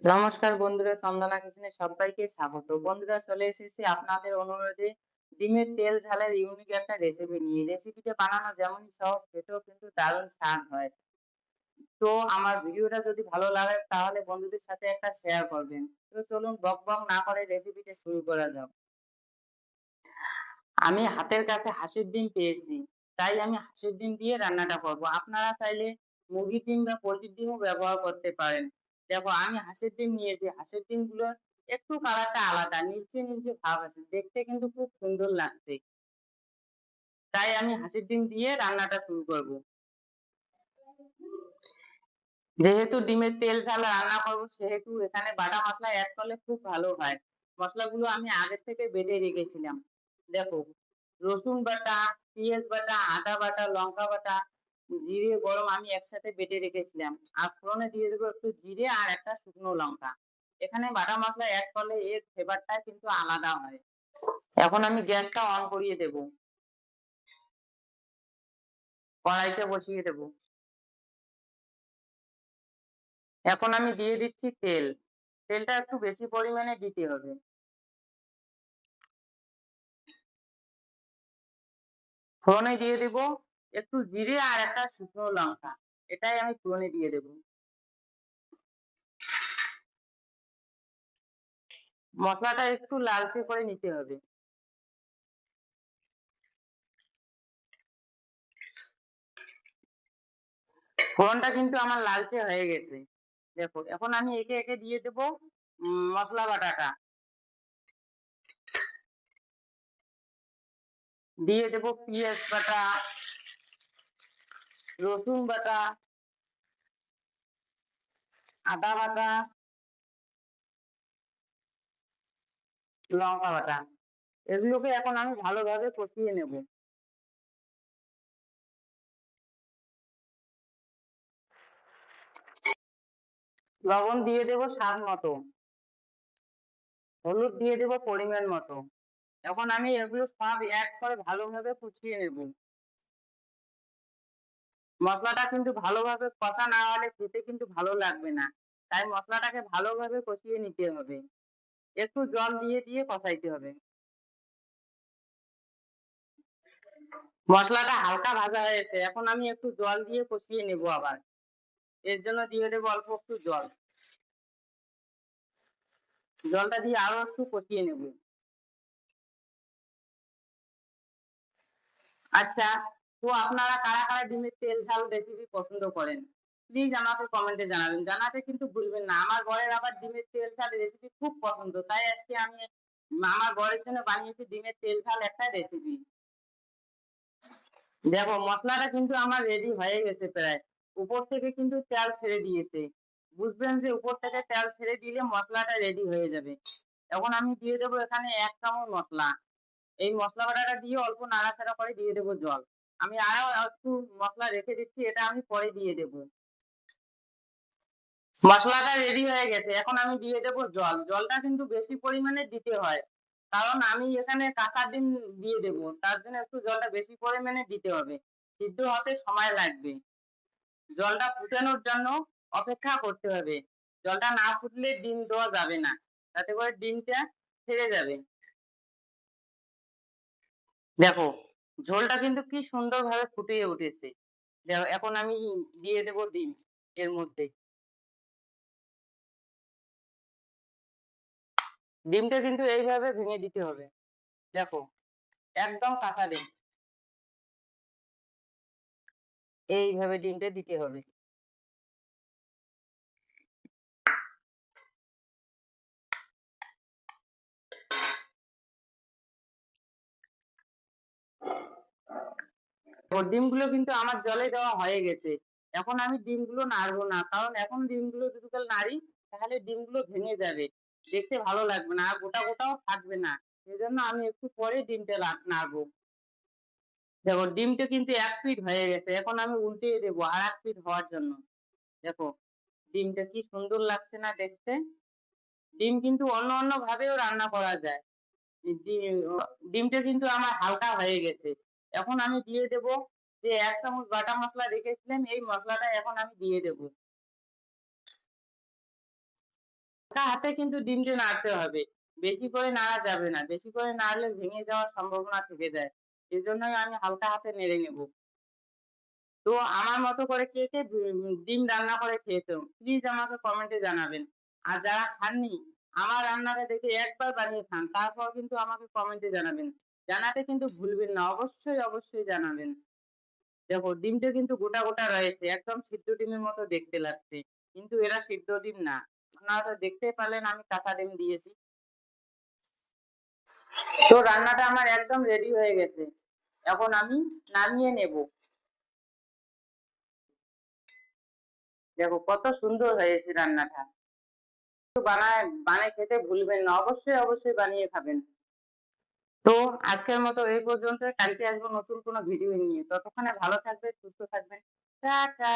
নমস্কার বন্ধুরা, চন্দনা কিচেনে সবাইকে স্বাগত। বন্ধুরা, চলে এসেছি আপনাদের অনুরোধে ডিমের তেল ঝালের ইউনিক একটা রেসিপি নিয়ে। রেসিপিটা বানানো যেমনই সহজ, খেতেও কিন্তু দারুণ স্বাদ হয়। তো আমার ভিডিওটা যদি ভালো লাগে তাহলে বন্ধুদের সাথে একটা শেয়ার করবেন। তো চলুন বক বক না করে রেসিপিটা শুরু করা যাক। আমি হাতের কাছে হাঁসের ডিম পেয়েছি, তাই আমি হাঁসের ডিম দিয়ে রান্নাটা করব। আপনারা চাইলে মুরগির ডিম বা পোল্ট্রির ডিমও ব্যবহার করতে পারেন। দেখো, আমি হাঁসের ডিম নিয়েছি। হাঁসের ডিমগুলো একটু কালারটা আলাদা, নীলচে নীলচে ভাব আছে, দেখতে কিন্তু খুব সুন্দর লাগছে। তাই আমি হাঁসের ডিম দিয়ে রান্নাটা শুরু করব। যেহেতু ডিমের তেল ছাড়া রান্না করব, সেহেতু এখানে বাটা মশলা অ্যাড করলে খুব ভালো হয়। মশলাগুলো আমি আগে থেকে বেটে রেখেছিলাম। দেখো, রসুন বাটা, পেঁয়াজ বাটা, আদা বাটা, লঙ্কা বাটা, জিরে, গরম আমি একসাথে বেটে রেখেছিলাম। আর ফোড়নে দিয়ে দেবো একটু জিরে আর একটা শুকনো লঙ্কা। এখানে বাটা মশলা অ্যাড করলে এর ফ্লেভারটা কিন্তু আলাদা হয়। এখন আমি গ্যাসটা অন করিয়ে দেব, কড়াইতে বসিয়ে দেব। এখন আমি দিয়ে দিচ্ছি তেল। তেলটা একটু বেশি পরিমাণে দিতে হবে। ফোড়নে দিয়ে দেব একটু জিরে আর একটা শুকনো লঙ্কা। এটাই আমি ফোড়নে দিয়ে দেব। মশলাটা একটু লালচে করে নিতে হবে। ফোড়নটা কিন্তু আমার লালচে হয়ে গেছে। দেখো, এখন আমি একে একে দিয়ে দেব মশলা বাটাটা। দিয়ে দেব পেঁয়াজ বাটা, রসুন বাটা, আদা বাটা, লঙ্কা বাটা। এগুলোকে এখন আমি ভালোভাবে কষিয়ে নেব। লবণ দিয়ে দেব স্বাদ মতো, হলুদ দিয়ে দেব পরিমাণ মতো। এখন আমি এগুলো সব অ্যাড করে ভালোভাবে কষিয়ে নেব। মশলাটা কিন্তু ভালোভাবে কষা না হলে খেতে কিন্তু ভালো লাগবে না। তাই মশলাটাকে ভালোভাবে কষিয়ে নিতে হবে। একটু জল দিয়ে দিয়ে কষাইতে হবে। মশলাটা হালকা ভাজা হয়েছে, এখন আমি একটু জল দিয়ে কষিয়ে নেব আবার। এর জন্য দিয়ে দেবো অল্প একটু জল। জলটা দিয়ে আরো একটু কষিয়ে নেব। আচ্ছা, তো আপনারা কারা কারা ডিমের তেল ঝাল রেসিপি পছন্দ করেন, প্লিজ আমাকে কমেন্টে জানাবেন। জানাতে কিন্তু ভুলবেন না। আমার বরের আবার ডিমের তেল ঝাল রেসিপি খুব পছন্দ, তাই আজকে আমি আমার বরের জন্য বানিয়েছি ডিমের তেল ঝাল একটা রেসিপি। দেখো, মশলাটা কিন্তু আমার রেডি হয়ে গেছে প্রায়। উপর থেকে কিন্তু তেল ছেড়ে দিয়েছে। বুঝবেন যে উপর থেকে তেল ছেড়ে দিলে মশলাটা রেডি হয়ে যাবে। এখন আমি দিয়ে দেবো এখানে 1 চামচ মশলা। এই মশলা বাটাটা দিয়ে অল্প নাড়াচাড়া করে দিয়ে দেবো জল। আমি আরো একটু মশলা রেখে দিচ্ছি, এটা আমি পরে দিয়ে দেবো। মশলাটা রেডি হয়ে গেছে, এখন আমি দিয়ে দেবো জল। জলটা কিন্তু বেশি পরিমাণে দিতে হয়, কারণ আমি এখানে কাঁচা ডিম দিয়ে দেবো, তার জন্য একটু জলটা বেশি পরিমাণে দিতে হবে। সিদ্ধ হতে সময় লাগবে। জলটা ফুটানোর জন্য অপেক্ষা করতে হবে। জলটা না ফুটলে ডিম দেওয়া যাবে না, তাতে করে ডিমটা ছেড়ে যাবে। দেখো, ঝোলটা কিন্তু কি সুন্দর ভাবে ফুটিয়ে উঠেছে। দেখো, এখন আমি দিয়ে দেব ডিম এর মধ্যে। ডিমটা কিন্তু এইভাবে ভেঙে দিতে হবে। দেখো, একদম কাঁচা ডিম। এইভাবে ডিমটা দিতে হবে। তো ডিমগুলো কিন্তু আমার জলে দেওয়া হয়ে গেছে। এখন আমি ডিমগুলো নাড়বো না, কারণ এখন ডিমগুলো যদি কাল নাড়ি তাহলে ডিমগুলো ভেঙে যাবে, দেখতে ভালো লাগবে না, আর গোটা গোটাও থাকবে না। সেজন্য আমি একটু পরে ডিমটা নাড়বো। দেখো, ডিমটা কিন্তু 1 পিঠ হয়ে গেছে, এখন আমি উল্টিয়ে দেবো আর 1 পিঠ হওয়ার জন্য। দেখো, ডিমটা কি সুন্দর লাগছে না দেখতে। ডিম কিন্তু অন্য অন্য ভাবেও রান্না করা যায়। ডিমটা কিন্তু আমার হালকা হয়ে গেছে। এখন আমি দিয়ে দেব যে 1 চামচ বাটা মশলা রেখেছিলাম, এই মশলাটা এখন আমি দিয়ে দেব। হালকা হাতে কিন্তু ডিমটা নাড়তে হবে। বেশি করে নাড়া যাবে না। বেশি করে নাড়লে ভেঙে যাওয়ার সম্ভাবনা থেকে যায়। এজন্যই আমি হালকা হাতে নেড়ে নেব। তো আমার মতো করে কে ডিম রান্না করে খেয়েছো? প্লিজ আমাকে কমেন্টে জানাবেন। আর যারা খাননি, আমার রান্নাটা দেখে একবার বানিয়ে খান। তারপর কিন্তু আমাকে কমেন্টে জানাবেন। জানাতে কিন্তু ভুলবেন না। অবশ্যই জানাবেন। দেখো ডিমটা কিন্তু গোটা রয়েছে। একদম সিদ্ধ ডিমের মতো দেখতে লাগছে। কিন্তু এরা সিদ্ধ ডিম না। আপনারা তো দেখতেই পারলেন আমি কাঁচা ডিম দিয়েছি। তো রান্নাটা আমার একদম রেডি হয়ে গেছে। এখন আমি নামিয়ে নেব। দেখো কত সুন্দর হয়েছে রান্নাটা। একটু বানিয়ে খেতে ভুলবেন না। অবশ্যই বানিয়ে খাবেন। তো আজকের মতো এই পর্যন্ত। কালকে আসবো নতুন কোনো ভিডিও নিয়ে। ততক্ষণে ভালো থাকবেন, সুস্থ থাকবেন। টাটা।